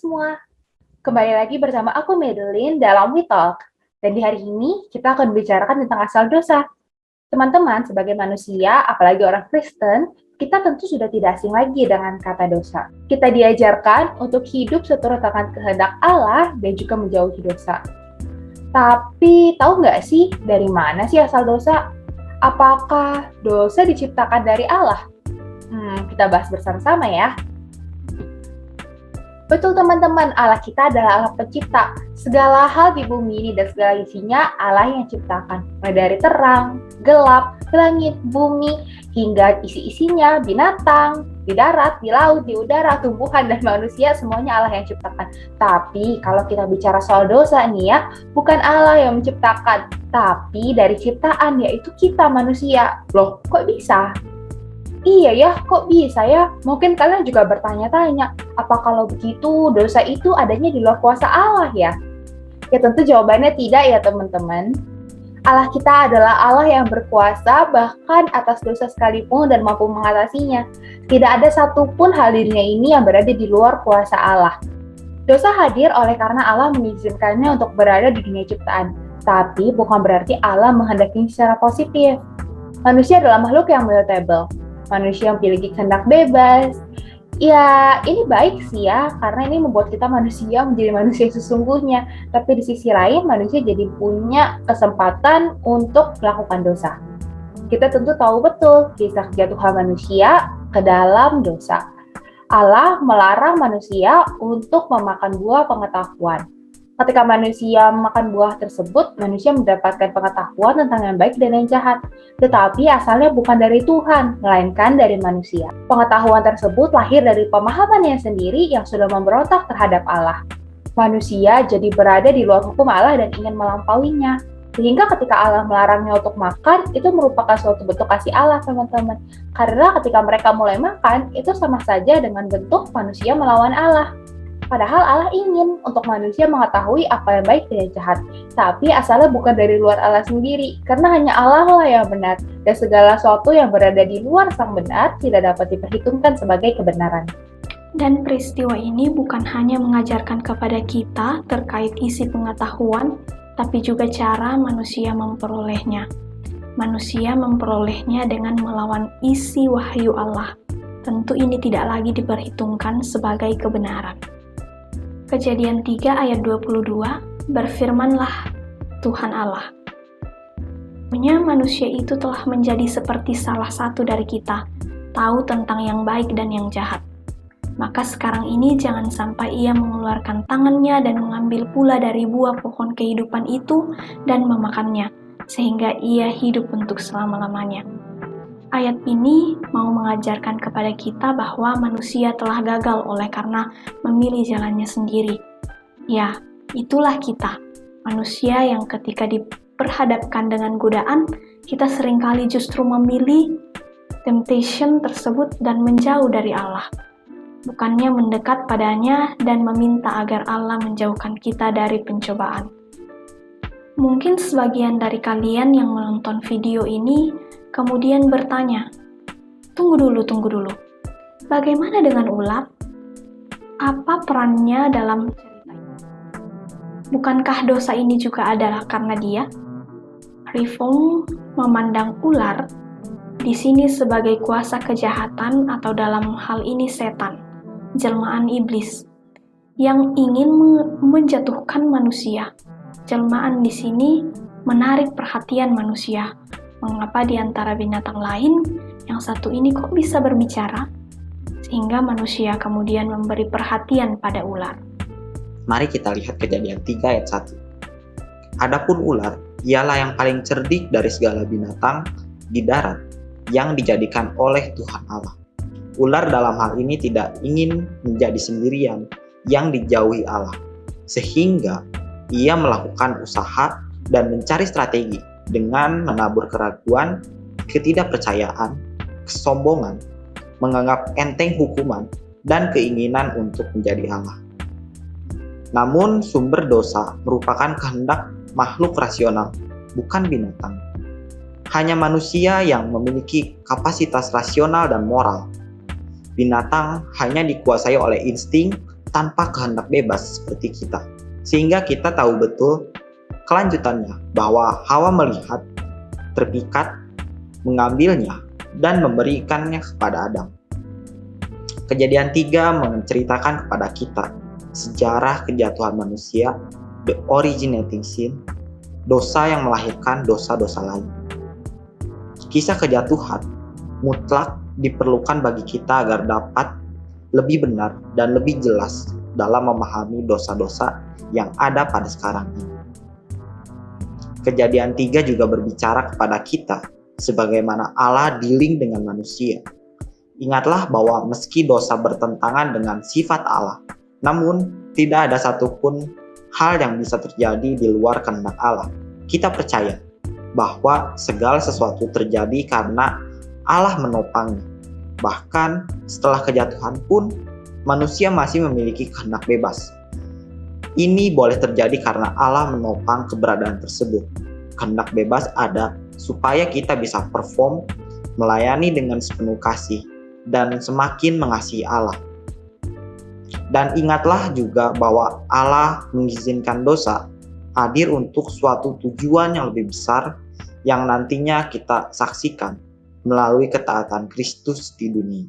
semua, kembali lagi bersama aku Madeline dalam We Talk. Dan di hari ini kita akan bicarakan tentang asal dosa. Teman-teman, sebagai manusia, apalagi orang Kristen, kita tentu sudah tidak asing lagi dengan kata dosa. Kita diajarkan untuk hidup seturut dengan kehendak Allah dan juga menjauhi dosa. Tapi tahu nggak sih dari mana sih asal dosa? Apakah dosa diciptakan dari Allah? Kita bahas bersama-sama ya. Betul teman-teman, Allah kita adalah Allah pencipta. Segala hal di bumi ini dan segala isinya Allah yang ciptakan. Mulai dari terang, gelap, langit, bumi, hingga isi-isinya, binatang, di darat, di laut, di udara, tumbuhan, dan manusia, semuanya Allah yang ciptakan. Tapi kalau kita bicara soal dosa nih ya, bukan Allah yang menciptakan, tapi dari ciptaan, yaitu kita manusia. Loh, kok bisa? Iya ya, kok bisa ya? Mungkin kalian juga bertanya-tanya, apa kalau begitu dosa itu adanya di luar kuasa Allah ya? Ya tentu jawabannya tidak ya teman-teman. Allah kita adalah Allah yang berkuasa bahkan atas dosa sekalipun dan mampu mengatasinya. Tidak ada satupun hal di dunia ini yang berada di luar kuasa Allah. Dosa hadir oleh karena Allah mengizinkannya untuk berada di dunia ciptaan. Tapi bukan berarti Allah menghendakinya secara positif. Manusia adalah makhluk yang mutable. Manusia memiliki kehendak bebas. Ya, ini baik sih ya, karena ini membuat kita manusia menjadi manusia sesungguhnya. Tapi di sisi lain, manusia jadi punya kesempatan untuk melakukan dosa. Kita tentu tahu betul kisah kejatuhan manusia ke dalam dosa. Allah melarang manusia untuk memakan buah pengetahuan. Ketika manusia makan buah tersebut, manusia mendapatkan pengetahuan tentang yang baik dan yang jahat. Tetapi asalnya bukan dari Tuhan, melainkan dari manusia. Pengetahuan tersebut lahir dari pemahamannya sendiri yang sudah memberontak terhadap Allah. Manusia jadi berada di luar hukum Allah dan ingin melampauinya. Sehingga ketika Allah melarangnya untuk makan, itu merupakan suatu bentuk kasih Allah, teman-teman. Karena ketika mereka mulai makan, itu sama saja dengan bentuk manusia melawan Allah. Padahal Allah ingin untuk manusia mengetahui apa yang baik dan yang jahat. Tapi asalnya bukan dari luar Allah sendiri, karena hanya Allah lah yang benar. Dan segala sesuatu yang berada di luar sang benar tidak dapat diperhitungkan sebagai kebenaran. Dan peristiwa ini bukan hanya mengajarkan kepada kita terkait isi pengetahuan, tapi juga cara manusia memperolehnya. Manusia memperolehnya dengan melawan isi wahyu Allah. Tentu ini tidak lagi diperhitungkan sebagai kebenaran. Kejadian 3 ayat 22, berfirmanlah Tuhan Allah. Manusia itu telah menjadi seperti salah satu dari kita, tahu tentang yang baik dan yang jahat. Maka sekarang ini jangan sampai ia mengeluarkan tangannya dan mengambil pula dari buah pohon kehidupan itu dan memakannya, sehingga ia hidup untuk selama-lamanya. Ayat ini mau mengajarkan kepada kita bahwa manusia telah gagal oleh karena memilih jalannya sendiri. Ya, itulah kita, manusia yang ketika diperhadapkan dengan godaan, kita seringkali justru memilih temptation tersebut dan menjauh dari Allah. Bukannya mendekat padanya dan meminta agar Allah menjauhkan kita dari pencobaan. Mungkin sebagian dari kalian yang menonton video ini kemudian bertanya, tunggu dulu. Bagaimana dengan ular? Apa perannya dalam cerita ini? Bukankah dosa ini juga adalah karena dia? Reform memandang ular di sini sebagai kuasa kejahatan atau dalam hal ini setan, jelmaan iblis, yang ingin menjatuhkan manusia. Jelmaan di sini menarik perhatian manusia. Mengapa di antara binatang lain, yang satu ini kok bisa berbicara? Sehingga manusia kemudian memberi perhatian pada ular. Mari kita lihat Kejadian 3 ayat 1. Adapun ular, ialah yang paling cerdik dari segala binatang di darat yang dijadikan oleh Tuhan Allah. Ular dalam hal ini tidak ingin menjadi sendirian yang dijauhi Allah, sehingga ia melakukan usaha dan mencari strategi dengan menabur keraguan, ketidakpercayaan, kesombongan, menganggap enteng hukuman, dan keinginan untuk menjadi Allah. Namun sumber dosa merupakan kehendak makhluk rasional, bukan binatang. Hanya manusia yang memiliki kapasitas rasional dan moral. Binatang hanya dikuasai oleh insting tanpa kehendak bebas seperti kita. Sehingga kita tahu betul kelanjutannya bahwa Hawa melihat, terpikat, mengambilnya, dan memberikannya kepada Adam. Kejadian 3 menceritakan kepada kita sejarah kejatuhan manusia, the originating sin, dosa yang melahirkan dosa-dosa lain. Kisah kejatuhan mutlak diperlukan bagi kita agar dapat lebih benar dan lebih jelas dalam memahami dosa-dosa yang ada pada sekarang ini. Kejadian 3 juga berbicara kepada kita sebagaimana Allah dealing dengan manusia. Ingatlah bahwa meski dosa bertentangan dengan sifat Allah, namun tidak ada satupun hal yang bisa terjadi di luar kehendak Allah. Kita percaya bahwa segala sesuatu terjadi karena Allah menopangnya. Bahkan setelah kejatuhan pun, manusia masih memiliki kehendak bebas. Ini boleh terjadi karena Allah menopang keberadaan tersebut. Kehendak bebas ada supaya kita bisa perform, melayani dengan sepenuh kasih, dan semakin mengasihi Allah. Dan ingatlah juga bahwa Allah mengizinkan dosa hadir untuk suatu tujuan yang lebih besar yang nantinya kita saksikan melalui ketaatan Kristus di dunia.